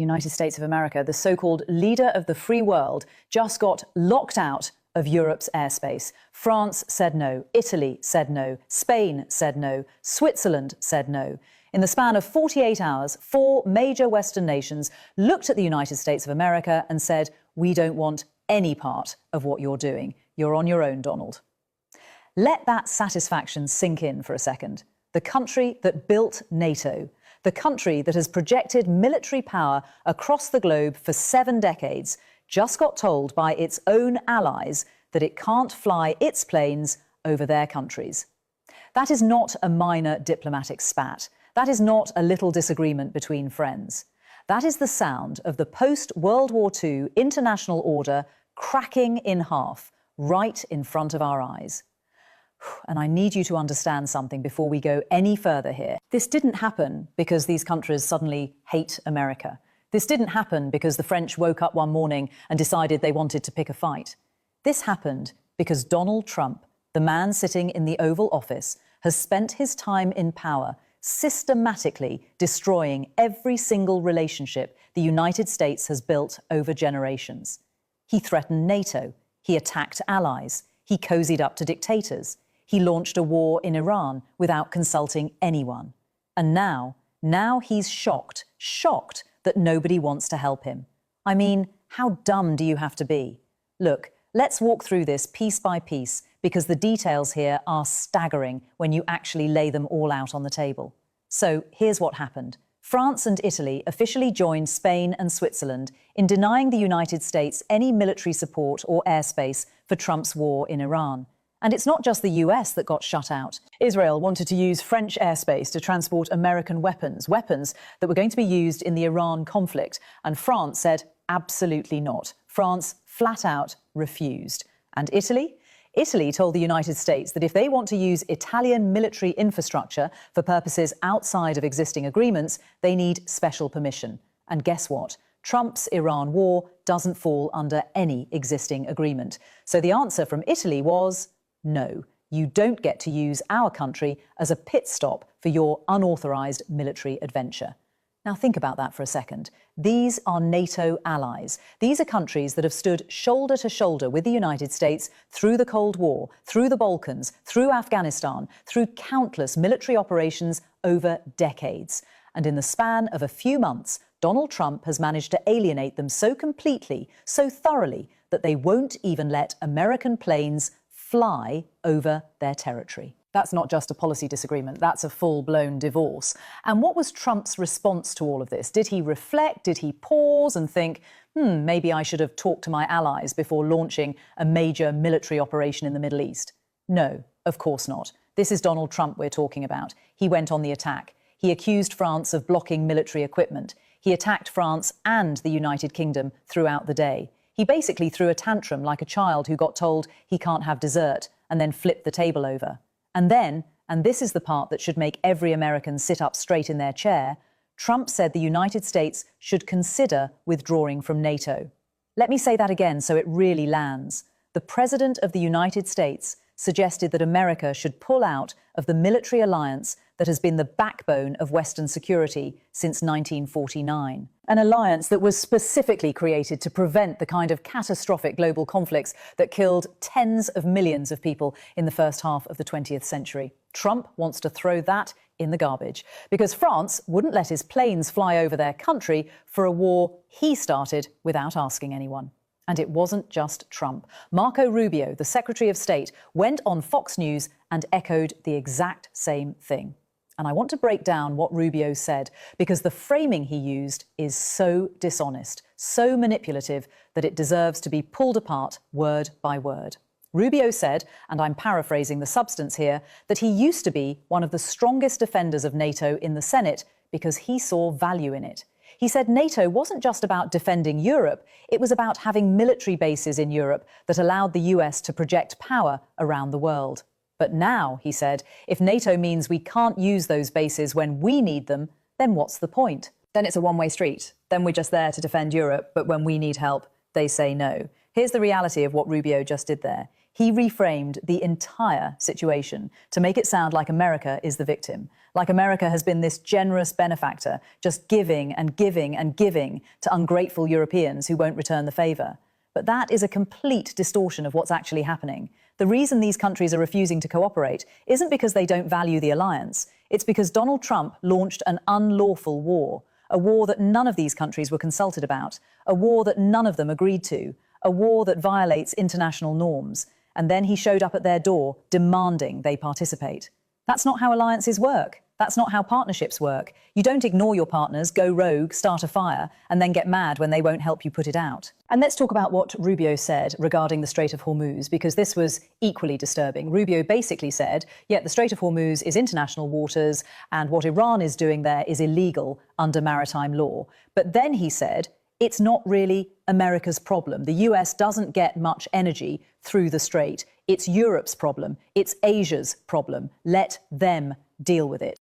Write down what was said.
United States of America, the so-called leader of the free world, just got locked out of Europe's airspace. France said no, Italy said no, Spain said no, Switzerland said no. In the span of 48 hours, 4 major Western nations looked at the United States of America and said, "We don't want any part of what you're doing. You're on your own, Donald." Let that satisfaction sink in for a second. The country that built NATO, the country that has projected military power across the globe for 7 decades, just got told by its own allies that it can't fly its planes over their countries. That is not a minor diplomatic spat. That is not a little disagreement between friends. That is the sound of the post-World War II international order cracking in half right in front of our eyes. And I need you to understand something before we go any further here. This didn't happen because these countries suddenly hate America. This didn't happen because the French woke up one morning and decided they wanted to pick a fight. This happened because Donald Trump, the man sitting in the Oval Office, has spent his time in power systematically destroying every single relationship the United States has built over generations. He threatened NATO. He attacked allies. He cozied up to dictators. He launched a war in Iran without consulting anyone. And now he's shocked that nobody wants to help him. I mean, how dumb do you have to be? Look, let's walk through this piece by piece because the details here are staggering when you actually lay them all out on the table. So here's what happened. France and Italy officially joined Spain and Switzerland in denying the United States any military support or airspace for Trump's war in Iran. And it's not just the US that got shut out. Israel wanted to use French airspace to transport American weapons that were going to be used in the Iran conflict. And France said, absolutely not. France flat out refused. And Italy? Italy told the United States that if they want to use Italian military infrastructure for purposes outside of existing agreements, they need special permission. And guess what? Trump's Iran war doesn't fall under any existing agreement. So the answer from Italy was no. You don't get to use our country as a pit stop for your unauthorized military adventure. Now think about that for a second. These are NATO allies. These are countries that have stood shoulder to shoulder with the United States through the Cold War, through the Balkans, through Afghanistan, through countless military operations over decades. And in the span of a few months, Donald Trump has managed to alienate them so completely, so thoroughly, that they won't even let American planes fly over their territory. That's not just a policy disagreement, that's a full-blown divorce. And what was Trump's response to all of this? Did he reflect? Did he pause and think, maybe I should have talked to my allies before launching a major military operation in the Middle East? No, of course not. This is Donald Trump we're talking about. He went on the attack. He accused France of blocking military equipment. He attacked France and the United Kingdom throughout the day. He basically threw a tantrum like a child who got told he can't have dessert and then flipped the table over. And then, and this is the part that should make every American sit up straight in their chair, Trump said the United States should consider withdrawing from NATO. Let me say that again so it really lands. The President of the United States suggested that America should pull out of the military alliance that has been the backbone of Western security since 1949. An alliance that was specifically created to prevent the kind of catastrophic global conflicts that killed tens of millions of people in the first half of the 20th century. Trump wants to throw that in the garbage because France wouldn't let his planes fly over their country for a war he started without asking anyone. And it wasn't just Trump. Marco Rubio, the Secretary of State, went on Fox News and echoed the exact same thing. And I want to break down what Rubio said because the framing he used is so dishonest, so manipulative that it deserves to be pulled apart word by word. Rubio said, and I'm paraphrasing the substance here, that he used to be one of the strongest defenders of NATO in the Senate because he saw value in it. He said NATO wasn't just about defending Europe, it was about having military bases in Europe that allowed the US to project power around the world. But now, he said, if NATO means we can't use those bases when we need them, then what's the point? Then it's a one-way street. Then we're just there to defend Europe, but when we need help, they say no. Here's the reality of what Rubio just did there. he reframed the entire situation to make it sound like America is the victim, like America has been this generous benefactor, just giving and giving and giving to ungrateful Europeans who won't return the favour. But that is a complete distortion of what's actually happening. The reason these countries are refusing to cooperate isn't because they don't value the alliance. It's because Donald Trump launched an unlawful war, a war that none of these countries were consulted about, a war that none of them agreed to, a war that violates international norms. And then he showed up at their door demanding they participate. That's not how alliances work. That's not how partnerships work. You don't ignore your partners, go rogue, start a fire, and then get mad when they won't help you put it out. And let's talk about what Rubio said regarding the Strait of Hormuz, because this was equally disturbing. Rubio basically said, yeah, the Strait of Hormuz is international waters, and what Iran is doing there is illegal under maritime law. But then he said, it's not really America's problem. The US doesn't get much energy through the strait. It's Europe's problem. It's Asia's problem. Let them deal with it.